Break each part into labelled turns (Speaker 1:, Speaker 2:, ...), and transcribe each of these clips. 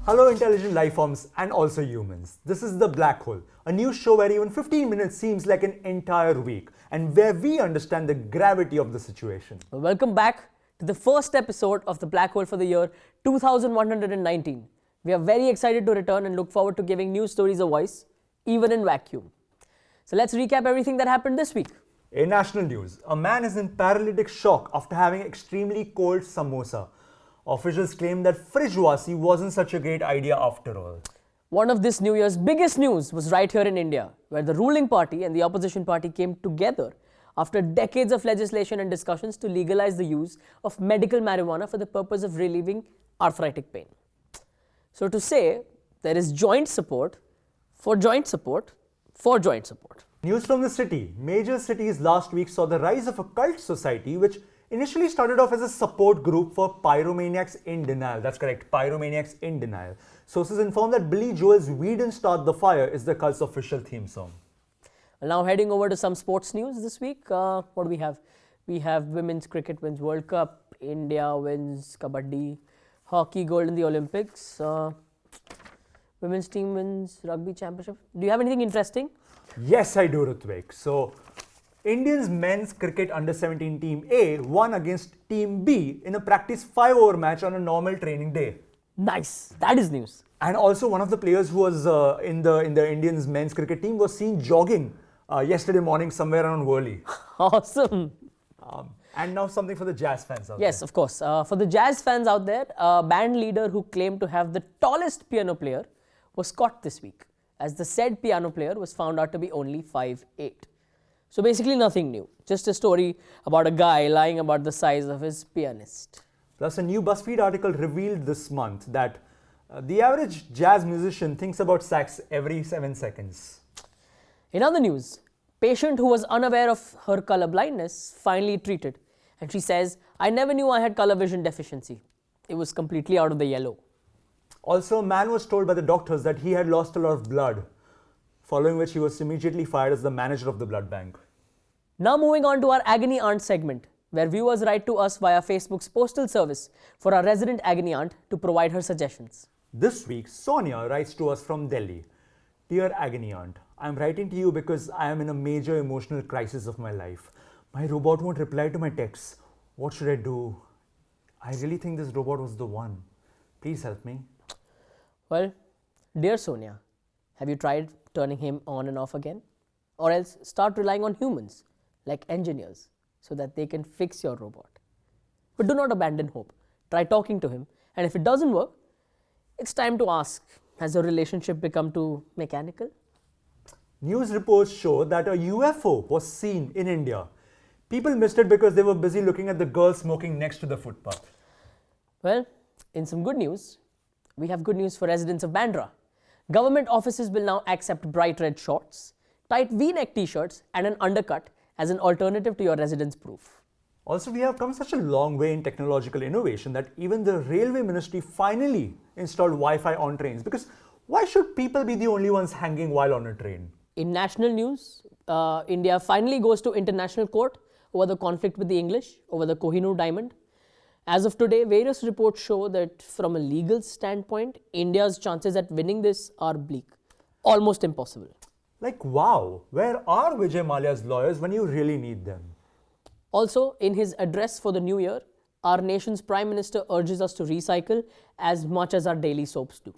Speaker 1: Hello intelligent life forms and also humans. This is The Black Hole, a new show where even 15 minutes seems like an entire week and where we understand the gravity of the situation.
Speaker 2: Welcome back to the first episode of The Black Hole for the year 2119. We are very excited to return and look forward to giving news stories a voice, even in vacuum. So let's recap everything that happened this week.
Speaker 1: In national news, a man is in paralytic shock after having extremely cold samosa. Officials claim that fridge wasi wasn't such a great idea after all.
Speaker 2: One of this New Year's biggest news was right here in India, where the ruling party and the opposition party came together after decades of legislation and discussions to legalize the use of medical marijuana for the purpose of relieving arthritic pain. So to say, there is joint support for joint support for joint support.
Speaker 1: News from the city. Major cities last week saw the rise of a cult society which initially started off as a support group for pyromaniacs in denial. That's correct, pyromaniacs in denial. Sources inform that Billy Joel's "We Didn't Start the Fire" is the cult's official theme song.
Speaker 2: Now heading over to some sports news this week. What do we have? We have women's cricket wins World Cup, India wins Kabaddi, hockey gold in the Olympics, women's team wins rugby championship. Do you have anything interesting?
Speaker 1: Yes, I do, Ritviq. So, Indians men's cricket under-17 Team A won against Team B in a practice 5-over match on a normal training day.
Speaker 2: Nice, that is news.
Speaker 1: And also, one of the players who was in the Indians men's cricket team was seen jogging yesterday morning somewhere around Worli.
Speaker 2: Awesome.
Speaker 1: And now something for the jazz fans out
Speaker 2: Yes,
Speaker 1: there.
Speaker 2: of course. For the jazz fans out there, a band leader who claimed to have the tallest piano player was caught this week, as the said piano player was found out to be only 5'8". So basically nothing new, just a story about a guy lying about the size of his pianist.
Speaker 1: Plus, a new BuzzFeed article revealed this month that the average jazz musician thinks about sax every 7 seconds.
Speaker 2: In other news, patient who was unaware of her color blindness finally treated, and she says, "I never knew I had color vision deficiency. It was completely out of the yellow."
Speaker 1: Also, a man was told by the doctors that he had lost a lot of blood, following which he was immediately fired as the manager of the blood bank.
Speaker 2: Now moving on to our Agony Aunt segment, where viewers write to us via Facebook's postal service for our resident agony aunt to provide her suggestions.
Speaker 1: This week, Sonia writes to us from Delhi. "Dear Agony Aunt, I am writing to you because I am in a major emotional crisis of my life. My robot won't reply to my texts. What should I do? I really think this robot was the one. Please help me."
Speaker 2: Well, dear Sonia, have you tried turning him on and off again? Or else start relying on humans, like engineers, so that they can fix your robot. But do not abandon hope. Try talking to him, and if it doesn't work, it's time to ask, has your relationship become too mechanical?
Speaker 1: News reports show that a UFO was seen in India. People missed it because they were busy looking at the girl smoking next to the footpath.
Speaker 2: Well, in some good news, we have good news for residents of Bandra. Government offices will now accept bright red shorts, tight V-neck t-shirts, and an undercut as an alternative to your residence proof.
Speaker 1: Also, we have come such a long way in technological innovation that even the railway ministry finally installed Wi-Fi on trains, because why should people be the only ones hanging while on a train?
Speaker 2: In national news, India finally goes to international court over the conflict with the English over the Kohinoor diamond. As of today, various reports show that from a legal standpoint, India's chances at winning this are bleak, almost impossible.
Speaker 1: Like, wow, where are Vijay Mallya's lawyers when you really need them?
Speaker 2: Also, in his address for the new year, our nation's Prime Minister urges us to recycle as much as our daily soaps do.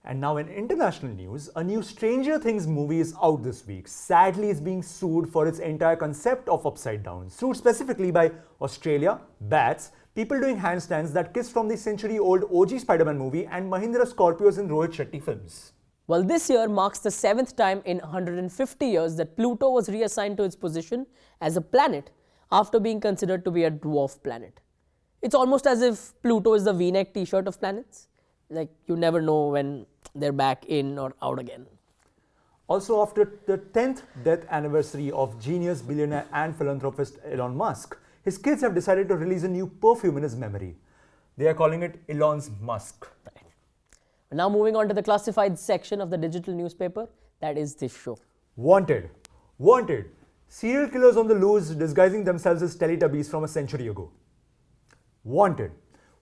Speaker 1: And now in international news, a new Stranger Things movie is out this week. Sadly, it's being sued for its entire concept of upside down. Sued specifically by Australia, bats, people doing handstands that kiss from the century-old OG Spider-Man movie, and Mahindra Scorpios in Rohit Shetty films.
Speaker 2: Well, this year marks the 7th time in 150 years that Pluto was reassigned to its position as a planet after being considered to be a dwarf planet. It's almost as if Pluto is the V-neck t-shirt of planets. Like, you never know when they're back in or out again.
Speaker 1: Also, after the 10th death anniversary of genius, billionaire and philanthropist Elon Musk, his kids have decided to release a new perfume in his memory. They are calling it Elon's Musk.
Speaker 2: Right. Now moving on to the classified section of the digital newspaper, that is this show.
Speaker 1: Wanted. Wanted. Serial killers on the loose disguising themselves as Teletubbies from a century ago. Wanted.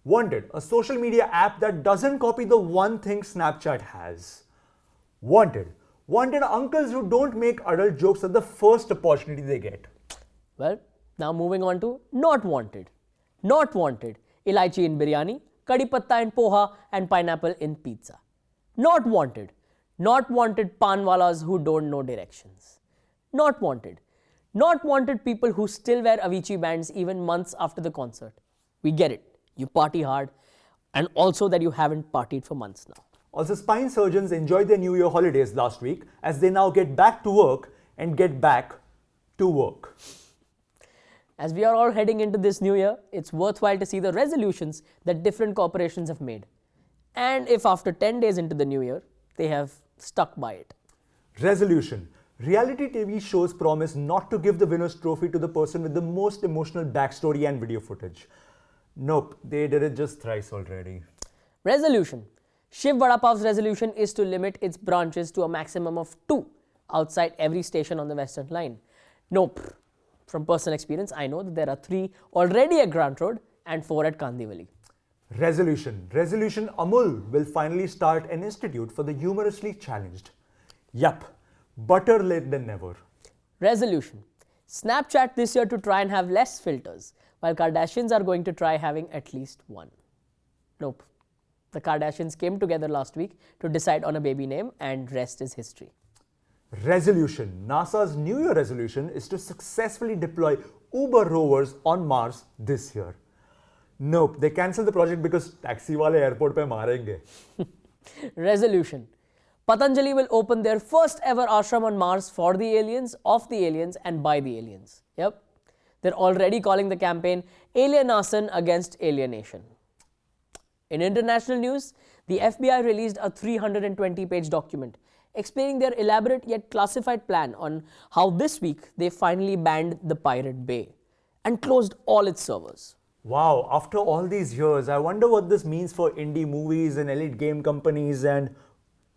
Speaker 1: Wanted, a social media app that doesn't copy the one thing Snapchat has. Wanted uncles who don't make adult jokes at the first opportunity they get.
Speaker 2: Well, now moving on to not wanted. Not wanted, ilaichi in biryani, kadi patta in poha, and pineapple in pizza. Not wanted panwalas who don't know directions. Not wanted people who still wear Avicii bands even months after the concert. We get it, you party hard, and also that you haven't partied for months now.
Speaker 1: Also, spine surgeons enjoyed their New Year holidays last week as they now get back to work and get back to work.
Speaker 2: As we are all heading into this new year, it's worthwhile to see the resolutions that different corporations have made. And if after 10 days into the new year, they have stuck by it.
Speaker 1: Resolution. Reality TV shows promise not to give the winner's trophy to the person with the most emotional backstory and video footage. Nope, they did it just thrice already.
Speaker 2: Resolution. Shiv Vada Pav's resolution is to limit its branches to a maximum of 2 outside every station on the Western Line. Nope. From personal experience, I know that there are 3 already at Grant Road and 4 at Kandivali.
Speaker 1: Resolution. Resolution Amul will finally start an institute for the humorously challenged. Yup, better late than never.
Speaker 2: Resolution. Snapchat this year to try and have less filters, while Kardashians are going to try having at least one. Nope. The Kardashians came together last week to decide on a baby name, and rest is history.
Speaker 1: Resolution. NASA's New Year resolution is to successfully deploy Uber rovers on Mars this year. Nope, they cancelled the project because taxi wale airport pe marenge.
Speaker 2: Resolution. Patanjali will open their first ever ashram on Mars for the aliens, of the aliens, and by the aliens. Yep. They're already calling the campaign Alienasan Against Alienation. In international news, the FBI released a 320-page document explaining their elaborate yet classified plan on how this week they finally banned the Pirate Bay and closed all its servers.
Speaker 1: Wow, after all these years, I wonder what this means for indie movies and elite game companies and...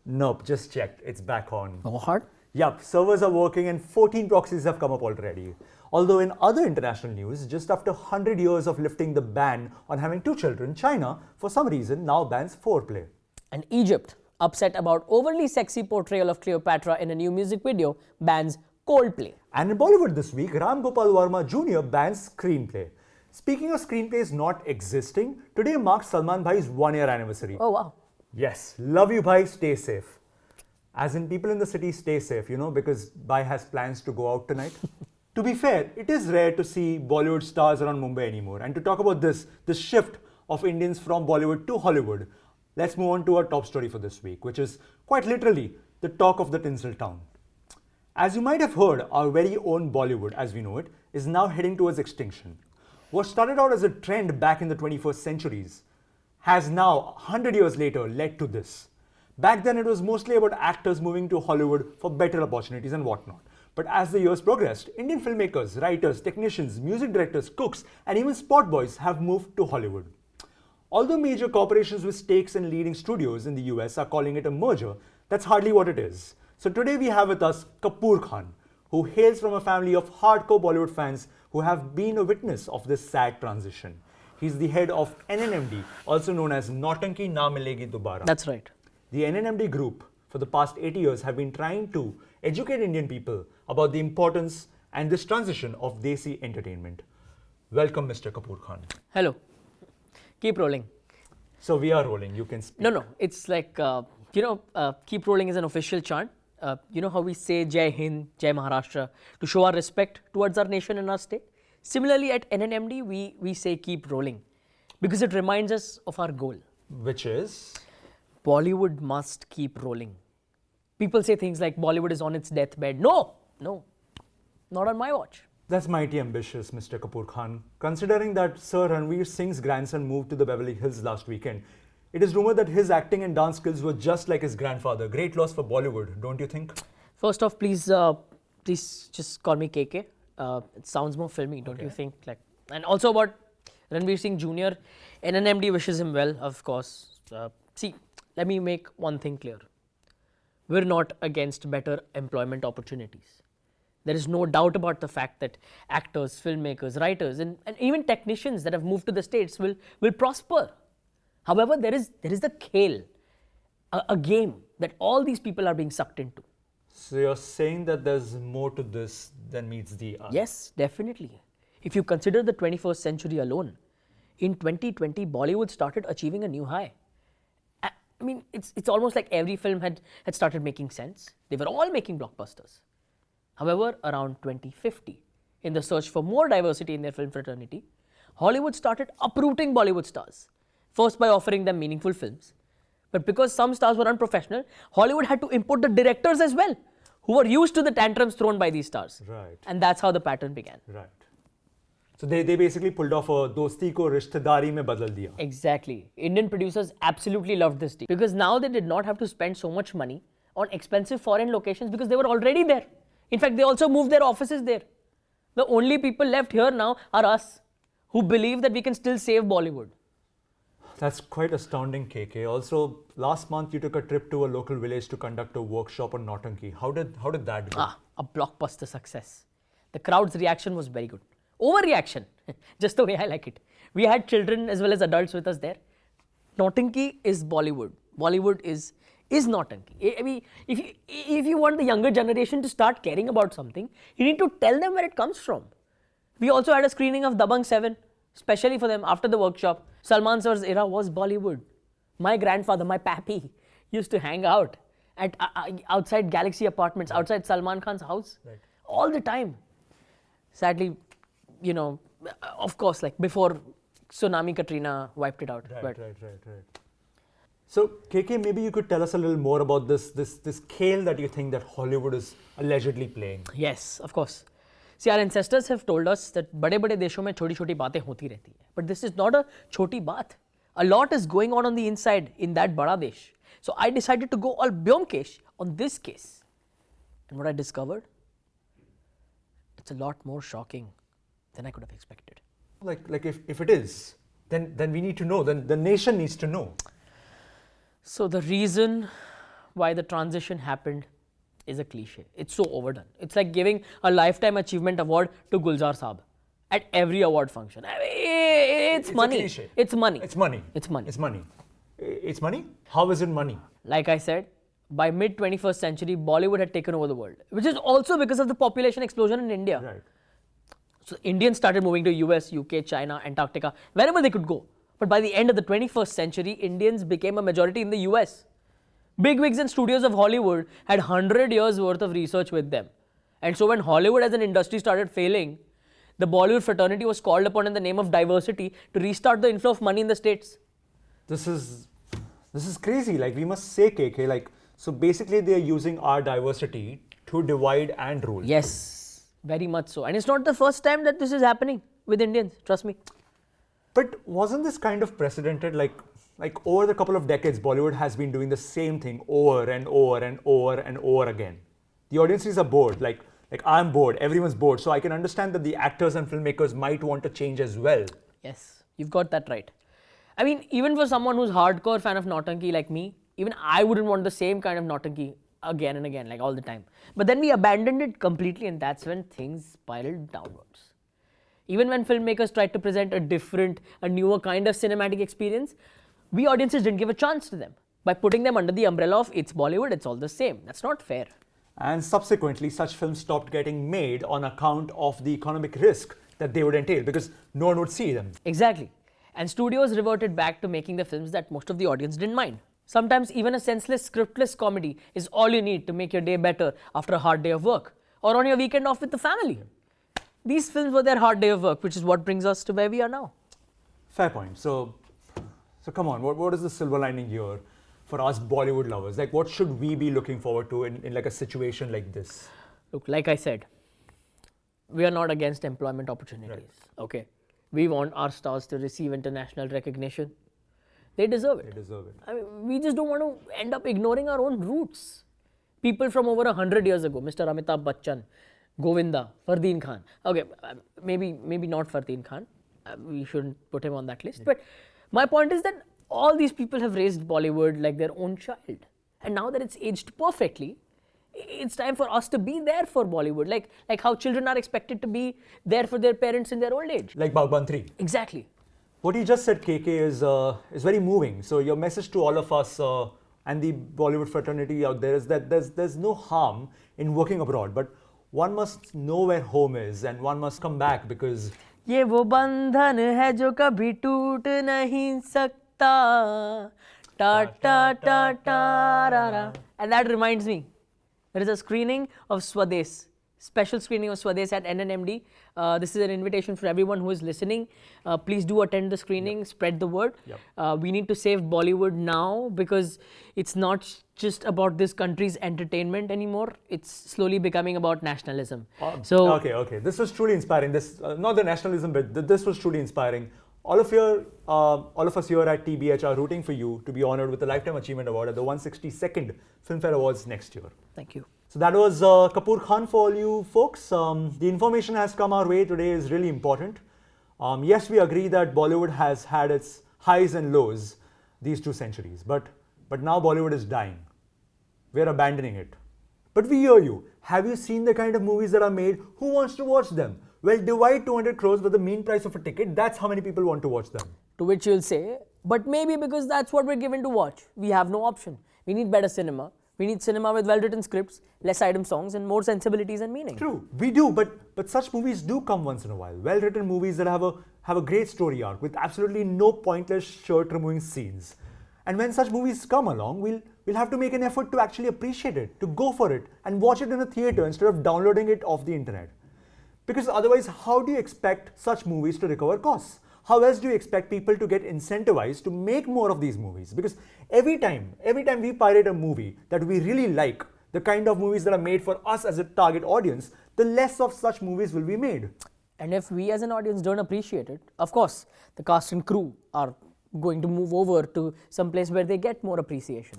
Speaker 1: Nope, just checked. It's back on.
Speaker 2: What?
Speaker 1: Yup, servers are working and 14 proxies have come up already. Although in other international news, just after 100 years of lifting the ban on having 2 children, China, for some reason, now bans foreplay.
Speaker 2: And Egypt, upset about overly sexy portrayal of Cleopatra in a new music video, bans Coldplay.
Speaker 1: And in Bollywood this week, Ram Gopal Varma Jr. bans screenplay. Speaking of screenplays not existing, today marks Salman Bhai's 1-year anniversary.
Speaker 2: Oh wow.
Speaker 1: Yes, love you bhai, stay safe. As in people in the city stay safe, because Bhai has plans to go out tonight. To be fair, it is rare to see Bollywood stars around Mumbai anymore. And to talk about this shift of Indians from Bollywood to Hollywood, let's move on to our top story for this week, which is quite literally the talk of the tinsel town. As you might have heard, our very own Bollywood, as we know it, is now heading towards extinction. What started out as a trend back in the 21st centuries has now, 100 years later, led to this. Back then, it was mostly about actors moving to Hollywood for better opportunities and whatnot. But as the years progressed, Indian filmmakers, writers, technicians, music directors, cooks, and even spot boys have moved to Hollywood. Although major corporations with stakes in leading studios in the US are calling it a merger, that's hardly what it is. So today we have with us Kapoor Khan, who hails from a family of hardcore Bollywood fans who have been a witness of this sad transition. He's the head of NNMD, also known as Nautanki Na Milegi Dobara.
Speaker 2: That's right.
Speaker 1: The NNMD group, for the past 80 years, have been trying to educate Indian people about the importance and this transition of Desi entertainment. Welcome, Mr. Kapoor Khan.
Speaker 2: Hello. Keep rolling.
Speaker 1: So we are rolling, you can speak.
Speaker 2: No, it's like, keep rolling is an official chant. You know how we say Jai Hind, Jai Maharashtra to show our respect towards our nation and our state? Similarly, at NNMD, we say keep rolling because it reminds us of our goal.
Speaker 1: Which is?
Speaker 2: Bollywood must keep rolling. People say things like Bollywood is on its deathbed. No, not on my watch.
Speaker 1: That's mighty ambitious, Mr. Kapoor Khan. Considering that Sir Ranveer Singh's grandson moved to the Beverly Hills last weekend, it is rumored that his acting and dance skills were just like his grandfather. Great loss for Bollywood, don't you think?
Speaker 2: First off, please just call me KK. It sounds more filmy, don't you think? And also about Ranveer Singh Jr., NNMD wishes him well, of course. See, let me make one thing clear. We're not against better employment opportunities. There is no doubt about the fact that actors, filmmakers, writers, and even technicians that have moved to the States will prosper. However, there is the khel, a game that all these people are being sucked into.
Speaker 1: So you're saying that there's more to this than meets the eye?
Speaker 2: Yes, definitely. If you consider the 21st century alone, in 2020, Bollywood started achieving a new high. I mean, it's almost like every film had started making sense. They were all making blockbusters. However, around 2050, in the search for more diversity in their film fraternity, Hollywood started uprooting Bollywood stars. First by offering them meaningful films. But because some stars were unprofessional, Hollywood had to import the directors as well, who were used to the tantrums thrown by these stars.
Speaker 1: Right.
Speaker 2: And that's how the pattern began.
Speaker 1: Right. So they basically pulled off a dosti ko rishtedari mein badal diya.
Speaker 2: Exactly. Indian producers absolutely loved this deal because now they did not have to spend so much money on expensive foreign locations because they were already there. In fact, they also moved their offices there. The only people left here now are us, who believe that we can still save Bollywood.
Speaker 1: That's quite astounding, KK. Also, last month you took a trip to a local village to conduct a workshop on Nautanki. How did that go?
Speaker 2: A blockbuster success. The crowd's reaction was very good. Overreaction, just the way I like it. We had children as well as adults with us there. Nautanki is Bollywood. Bollywood is Nautanki. I mean, if you want the younger generation to start caring about something, you need to tell them where it comes from. We also had a screening of Dabangg 7, especially for them after the workshop. Salman sir's era was Bollywood. My grandfather, my pappy, used to hang out at outside Galaxy Apartments, outside Salman Khan's house, all the time. Sadly, of course, like before Tsunami Katrina wiped it out.
Speaker 1: Right. So, KK, maybe you could tell us a little more about this scale that you think that Hollywood is allegedly playing.
Speaker 2: Yes, of course. See, our ancestors have told us that बड़े-बड़े देशों में छोटी-छोटी बातें होती रहती हैं. But this is not a छोटी बात. A lot is going on the inside in that बड़ा देश. So I decided to go all Byomkesh on this case. And what I discovered, it's a lot more shocking than I could have expected.
Speaker 1: Like if it is, then we need to know. Then the nation needs to know.
Speaker 2: So the reason why the transition happened is a cliche. It's so overdone. It's like giving a lifetime achievement award to Gulzar Saab at every award function. I mean, it's money.
Speaker 1: A cliche.
Speaker 2: It's money.
Speaker 1: It's money.
Speaker 2: It's money.
Speaker 1: It's money. It's money? How is it money?
Speaker 2: Like I said, by mid 21st century, Bollywood had taken over the world, which is also because of the population explosion in India.
Speaker 1: Right.
Speaker 2: So Indians started moving to US, UK, China, Antarctica, wherever they could go. But by the end of the 21st century, Indians became a majority in the US. Bigwigs and studios of Hollywood had 100 years worth of research with them. And so when Hollywood as an industry started failing, the Bollywood fraternity was called upon in the name of diversity to restart the inflow of money in the States.
Speaker 1: This is crazy. Like, we must say, KK, like, so basically they're using our diversity to divide and rule.
Speaker 2: Yes, very much so. And it's not the first time that this is happening with Indians, trust me.
Speaker 1: But wasn't this kind of precedented? Like over the couple of decades, Bollywood has been doing the same thing over and over and over and over again. The audiences are bored. Like I'm bored, everyone's bored. So I can understand that the actors and filmmakers might want to change as well.
Speaker 2: Yes, you've got that right. I mean, even for someone who's hardcore fan of Nautanki like me, even I wouldn't want the same kind of Nautanki again and again, like all the time. But then we abandoned it completely, and that's when things spiraled downwards. Even when filmmakers tried to present a newer kind of cinematic experience, we audiences didn't give a chance to them. By putting them under the umbrella of it's Bollywood, it's all the same. That's not fair.
Speaker 1: And subsequently, such films stopped getting made on account of the economic risk that they would entail because no one would see them.
Speaker 2: Exactly. And studios reverted back to making the films that most of the audience didn't mind. Sometimes even a senseless, scriptless comedy is all you need to make your day better after a hard day of work or on your weekend off with the family. These films were their hard day of work, which is what brings us to where we are now.
Speaker 1: Fair point. So come on, what is the silver lining here for us Bollywood lovers? Like, what should we be looking forward to in like a situation like this?
Speaker 2: Look, like I said, we are not against employment opportunities. Right. Okay. We want our stars to receive international recognition. They deserve it.
Speaker 1: They deserve it.
Speaker 2: I mean, we just don't want to end up ignoring our own roots. People from over 100 years ago, Mr. Amitabh Bachchan, Govinda, Fardeen Khan. Okay, maybe not Fardeen Khan. We shouldn't put him on that list. Yeah. But my point is that all these people have raised Bollywood like their own child. And now that it's aged perfectly, It's time for us to be there for Bollywood, like how children are expected to be there for their parents in their old age.
Speaker 1: Like Bagban 3.
Speaker 2: Exactly.
Speaker 1: What you just said, KK, is very moving. So your message to all of us and the Bollywood fraternity out there is that there's no harm in working abroad, but one must know where home is and one must come back because
Speaker 2: ये वो बंधन है जो कभी टूट नहीं सकता टा टा टा टा रा रा. And that reminds me, there is a screening of Swades, special screening of Swades at NNMD. This is an invitation for everyone who is listening. Please do attend the screening, spread the word. We need to save Bollywood now because it's not just about this country's entertainment anymore. It's slowly becoming about nationalism.
Speaker 1: Okay. This was truly inspiring. This not the nationalism bit. This was truly inspiring. All of us here at TBH are rooting for you to be honored with the Lifetime Achievement Award at the 162nd Filmfare Awards next year.
Speaker 2: Thank you.
Speaker 1: So that was Kapoor Khan for all you folks. The information has come our way today is really important. Yes, we agree that Bollywood has had its highs and lows these 2 centuries, but now Bollywood is dying. We're abandoning it. But we hear you. Have you seen the kind of movies that are made? Who wants to watch them? Well, divide 200 crores with the mean price of a ticket. That's how many people want to watch them.
Speaker 2: To which you'll say, but maybe because that's what we're given to watch. We have no option. We need better cinema. We need cinema with well-written scripts, less item songs, and more sensibilities and meaning.
Speaker 1: True, we do, but such movies do come once in a while. Well-written movies that have a great story arc with absolutely no pointless shirt-removing scenes. And when such movies come along, we'll have to make an effort to actually appreciate it, to go for it, and watch it in a theater instead of downloading it off the internet. Because otherwise, how do you expect such movies to recover costs? How else do you expect people to get incentivized to make more of these movies? Because every time we pirate a movie that we really like, the kind of movies that are made for us as a target audience, the less of such movies will be made.
Speaker 2: And if we as an audience don't appreciate it, of course, the cast and crew are going to move over to some place where they get more appreciation.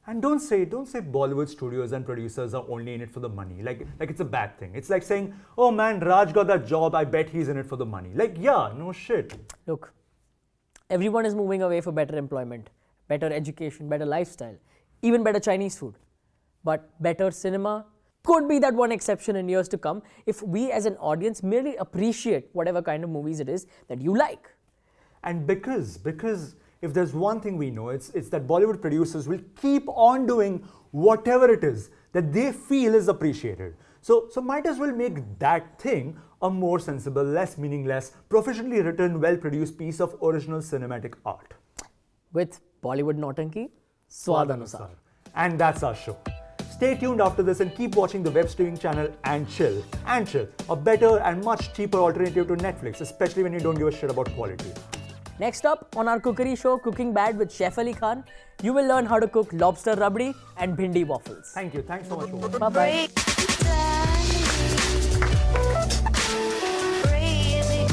Speaker 1: And don't say Bollywood studios and producers are only in it for the money. Like it's a bad thing. It's like saying, oh man, Raj got that job, I bet he's in it for the money. Like, yeah, no shit.
Speaker 2: Look, everyone is moving away for better employment, better education, better lifestyle, even better Chinese food. But better cinema could be that one exception in years to come if we as an audience merely appreciate whatever kind of movies it is that you like.
Speaker 1: And because if there's one thing we know, it's that Bollywood producers will keep on doing whatever it is that they feel is appreciated. So might as well make that thing a more sensible, less meaningless, professionally written, well-produced piece of original cinematic art.
Speaker 2: With Bollywood Nautanki, Swad Anusar.
Speaker 1: And that's our show. Stay tuned after this and keep watching the web streaming channel And Chill, a better and much cheaper alternative to Netflix, especially when you don't give a shit about quality.
Speaker 2: Next up on our cookery show, Cooking Bad with Chef Ali Khan, you will learn how to cook lobster rabdi and bhindi waffles.
Speaker 1: Thank you. Thanks so much for watching.
Speaker 2: Bye-bye.
Speaker 3: Crazy.